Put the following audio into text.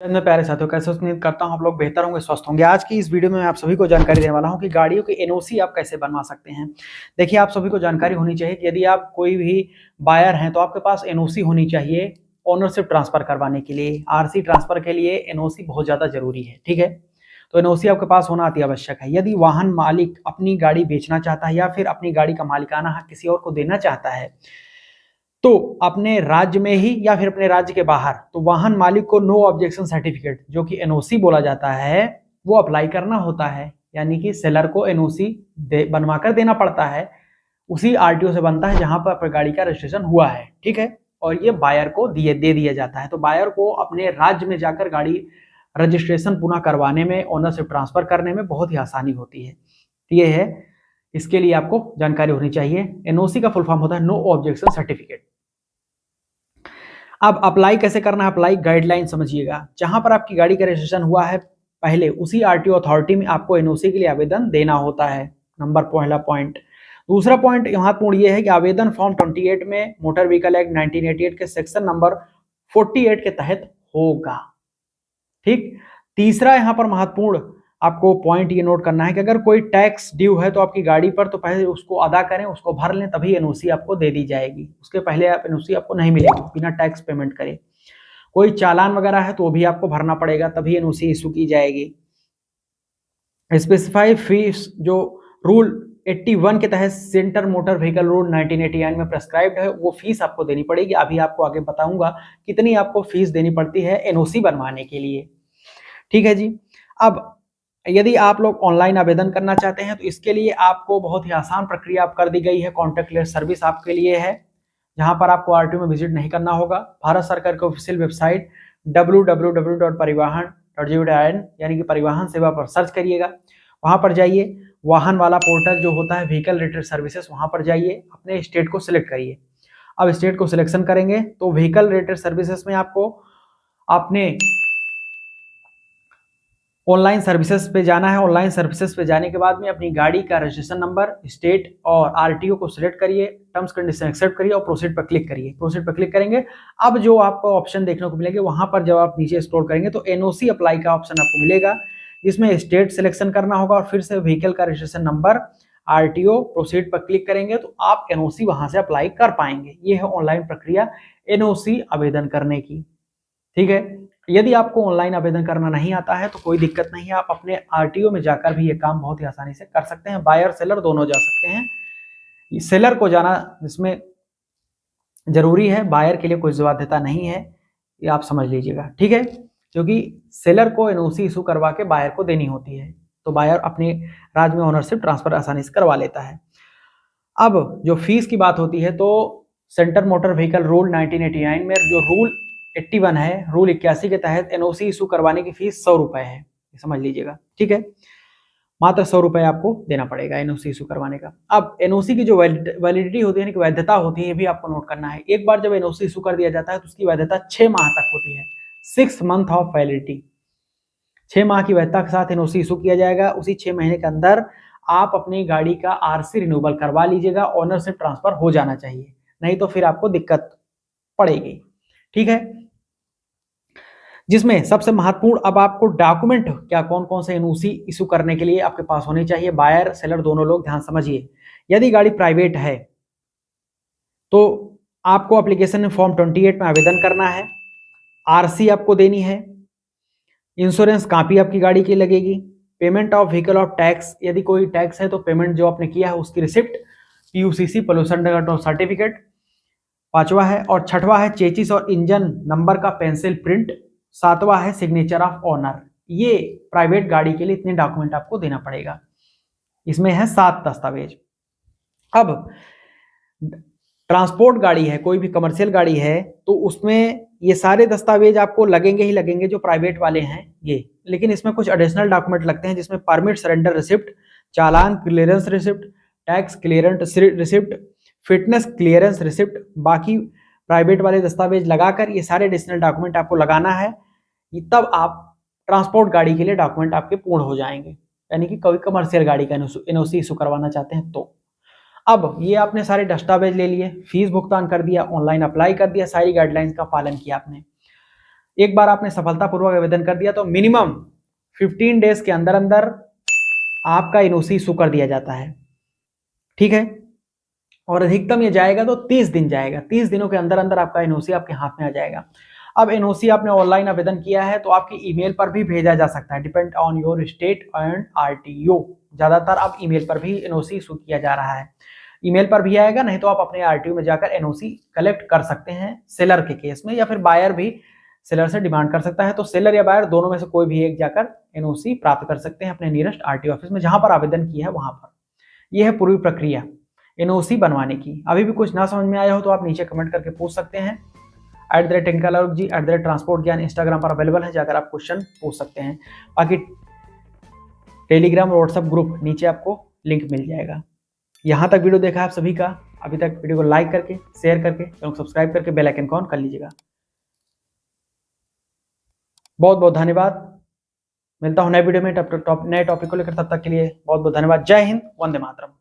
मैं प्यारे साथियों, कैसे उम्मीद करता हूं आप लोग बेहतर होंगे, स्वस्थ होंगे। आज की इस वीडियो में मैं आप सभी को जानकारी देने वाला हूं कि गाड़ियों की एनओसी आप कैसे बनवा सकते हैं। देखिए, आप सभी को जानकारी होनी चाहिए कि यदि आप कोई भी बायर हैं तो आपके पास एनओसी होनी चाहिए ओनरशिप ट्रांसफर करवाने के लिए। आरसी ट्रांसफर के लिए एनओसी बहुत ज़्यादा जरूरी है, ठीक है। तो एनओसी आपके पास होना अति आवश्यक है। यदि वाहन मालिक अपनी गाड़ी बेचना चाहता है या फिर अपनी गाड़ी का मालिकाना हक किसी और को देना चाहता है तो अपने राज्य में ही या फिर अपने राज्य के बाहर, तो वाहन मालिक को नो ऑब्जेक्शन सर्टिफिकेट जो कि एनओसी बोला जाता है वो अप्लाई करना होता है। यानी कि सेलर को एनओसी बनवा कर देना पड़ता है। उसी आरटीओ से बनता है जहां पर आपकी गाड़ी का रजिस्ट्रेशन हुआ है, ठीक है। और ये बायर को दे दिया जाता है। तो बायर को अपने राज्य में जाकर गाड़ी रजिस्ट्रेशन पुनः करवाने में, ओनरशिप ट्रांसफर करने में बहुत ही आसानी होती है। तो ये है, इसके लिए आपको जानकारी होनी चाहिए। एनओसी का फुल फॉर्म होता है नो ऑब्जेक्शन सर्टिफिकेट। अब अप्लाई कैसे करना है, अप्लाई गाइडलाइन समझिएगा। जहां पर आपकी गाड़ी का रजिस्ट्रेशन हुआ है पहले उसी आरटीओ अथॉरिटी में आपको एनओसी के लिए आवेदन देना होता है। नंबर पहला पॉइंट। दूसरा पॉइंट महत्वपूर्ण यह है कि आवेदन फॉर्म 28 में मोटर व्हीकल एक्ट 1988 के सेक्शन नंबर 48 के तहत होगा, ठीक। तीसरा यहाँ पर महत्वपूर्ण आपको पॉइंट ये नोट करना है कि अगर कोई टैक्स ड्यू है तो आपकी गाड़ी पर, तो पहले उसको अदा करें, उसको भर लें, तभी एनओसी आपको दे दी जाएगी। उसके पहले आप एनओसी आपको नहीं मिलेगी बिना टैक्स पेमेंट करे। कोई चालान वगैरह है तो वो भी आपको भरना पड़ेगा, तभी एनओसी इशू की जाएगी। स्पेसिफाइड फीस जो रूल 81 के तहत सेंटर मोटर व्हीकल रूल 1989 में प्रेस्क्राइब्ड है, वो फीस आपको देनी पड़ेगी। अभी आपको आगे बताऊंगा कितनी आपको फीस देनी पड़ती है एनओसी बनवाने के लिए, ठीक है जी। अब यदि आप लोग ऑनलाइन आवेदन करना चाहते हैं तो इसके लिए आपको बहुत ही आसान प्रक्रिया आप कर दी गई है। कॉन्टैक्टलेस सर्विस आपके लिए है, जहां पर आपको आरटीओ में विजिट नहीं करना होगा। भारत सरकार की ऑफिशियल वेबसाइट www.parivahan.gov.in यानी कि परिवहन सेवा पर सर्च करिएगा। वहां पर जाइए, वाहन वाला पोर्टल जो होता है व्हीकल रेटेड सर्विसेज, वहां पर जाइए, अपने स्टेट को सिलेक्ट करिए। अब स्टेट को सिलेक्शन करेंगे तो व्हीकल रेटेड सर्विसेज में आपको अपने ऑनलाइन सर्विसेज पे जाना है। ऑनलाइन सर्विसेज पे जाने के बाद में अपनी गाड़ी का रजिस्ट्रेशन नंबर, स्टेट और आरटीओ को सिलेक्ट करिए, टर्म्स कंडीशन एक्सेप्ट करिए और प्रोसीड पर क्लिक करिए। प्रोसीड पर क्लिक करेंगे, अब जो आपको ऑप्शन देखने को मिलेंगे वहां पर जब आप नीचे स्क्रॉल करेंगे तो एनओसी अप्लाई का ऑप्शन आपको मिलेगा, जिसमें स्टेट सिलेक्शन करना होगा और फिर से व्हीकल का रजिस्ट्रेशन नंबर, आरटीओ, प्रोसीड पर क्लिक करेंगे तो आप एनओसी वहां से अप्लाई कर पाएंगे। ये है ऑनलाइन प्रक्रिया एनओसी आवेदन करने की, ठीक है। यदि आपको ऑनलाइन आवेदन करना नहीं आता है तो कोई दिक्कत नहीं है, आप अपने आरटीओ में जाकर भी ये काम बहुत ही आसानी से कर सकते हैं। बायर सेलर दोनों जा सकते हैं। सेलर को जाना इसमें जरूरी है, बायर के लिए कोई बाध्यता नहीं है, ये आप समझ लीजिएगा, ठीक है। क्योंकि सेलर को एनओसी इशू करवा के बायर को देनी होती है, तो बायर अपने राज्य में ओनरशिप ट्रांसफर आसानी से करवा लेता है। अब जो फीस की बात होती है तो सेंटर मोटर व्हीकल रूल 1989 में जो रूल 81 है, रूल 81 के तहत एनओसी इशू करवाने की फीस 100 रुपए है, समझ लीजिएगा, ठीक है। मात्र 100 रुपए आपको देना पड़ेगा एनओसी इशू करवाने का। अब एनओसी की जो वैलिडिटी होती है, वैधता होती है, ये भी आपको नोट करना है। एक बार जब एनओसी इशू कर दिया जाता है तो उसकी वैधता 6 माह तक होती है, 6 मंथ ऑफ वैलिडिटी। 6 माह की वैधता के साथ एनओसी इशू किया जाएगा। उसी 6 महीने के अंदर आप अपनी गाड़ी का आरसी रिन्यूअल करवा लीजिएगा, ओनरशिप ट्रांसफर हो जाना चाहिए, नहीं तो फिर आपको दिक्कत पड़ेगी, ठीक है। जिसमें सबसे महत्वपूर्ण, अब आपको डॉक्यूमेंट क्या कौन कौन से एनओसी इशू करने के लिए आपके पास होने चाहिए। बायर सेलर दोनों लोग ध्यान समझिए। यदि गाड़ी प्राइवेट है तो आपको एप्लीकेशन फॉर्म 28 में आवेदन करना है, आरसी आपको देनी है, इंश्योरेंस कॉपी आपकी गाड़ी की लगेगी, payment of vehicle of tax, यदि कोई टैक्स है तो पेमेंट जो आपने किया है उसकी रिसिप्ट, पीयूसीसी पोल्यूशन कंट्रोल सर्टिफिकेट, पांचवा है। और छठवा है चेचिस और इंजन नंबर का पेंसिल प्रिंट, सातवां है सिग्नेचर ऑफ ऑनर। ये प्राइवेट गाड़ी के लिए इतने डॉक्यूमेंट आपको देना पड़ेगा। इसमें है 7 दस्तावेज। अब ट्रांसपोर्ट गाड़ी है, कोई भी कमर्शियल गाड़ी है तो उसमें ये सारे दस्तावेज आपको लगेंगे ही लगेंगे जो प्राइवेट वाले हैं ये, लेकिन इसमें कुछ एडिशनल डॉक्यूमेंट लगते हैं, जिसमें permit surrender receipt, challan clearance receipt, tax clearance receipt, fitness clearance receipt. बाकी प्राइवेट वाले दस्तावेज लगाकर ये सारे एडिशनल डॉक्यूमेंट आपको लगाना है, तब आप ट्रांसपोर्ट गाड़ी के लिए डॉक्यूमेंट आपके पूर्ण हो जाएंगे। यानी कि कोई कमर्शियल गाड़ी का एनओसी इशू करवाना चाहते हैं तो। अब ये आपने सारे दस्तावेज ले लिए, फीस भुगतान कर दिया, ऑनलाइन अप्लाई कर दिया, सारी गाइडलाइंस का पालन किया आपने। एक बार आपने सफलतापूर्वक आवेदन कर दिया तो मिनिमम 15 डेज के अंदर अंदर आपका एनओसी इशू कर दिया जाता है, ठीक है। और अधिकतम ये जाएगा तो 30 दिन जाएगा, 30 दिनों के अंदर अंदर आपका एनओसी आपके हाथ में आ जाएगा। अब एनओसी आपने ऑनलाइन आवेदन किया है तो आपकी ईमेल पर भी भेजा जा सकता है, depend on your state and RTO. ज्यादातर अब ईमेल पर भी एनओसी इशू किया जा रहा है, ईमेल पर भी आएगा, नहीं तो आप अपने आरटीओ में जाकर एनओसी कलेक्ट कर सकते हैं सेलर के केस में, या फिर बायर भी सेलर से डिमांड कर सकता है। तो सेलर या बायर दोनों में से कोई भी एक जाकर एनओसी प्राप्त कर सकते हैं अपने नियरेस्ट आरटीओ ऑफिस में जहां पर आवेदन किया है वहां पर। यह है पूरी प्रक्रिया एनओसी बनवाने की। अभी भी कुछ ना समझ में आया हो तो आप नीचे कमेंट करके पूछ सकते हैं। @टेक्निकल @ट्रांसपोर्ट ज्ञान इंस्टाग्राम पर अवेलेबल है, जाकर आप क्वेश्चन पूछ सकते हैं। बाकी टेलीग्राम और व्हाट्सएप ग्रुप नीचे आपको लिंक मिल जाएगा। यहाँ तक वीडियो देखा आप सभी का, अभी तक वीडियो को लाइक करके, शेयर करके, चैनल को सब्सक्राइब करके बेल आइकन को ऑन कर लीजिएगा। बहुत बहुत धन्यवाद। मिलता हूँ नए वीडियो में नए टॉपिक को लेकर, तब तक के लिए बहुत बहुत धन्यवाद। जय हिंद, वंदे मातरम।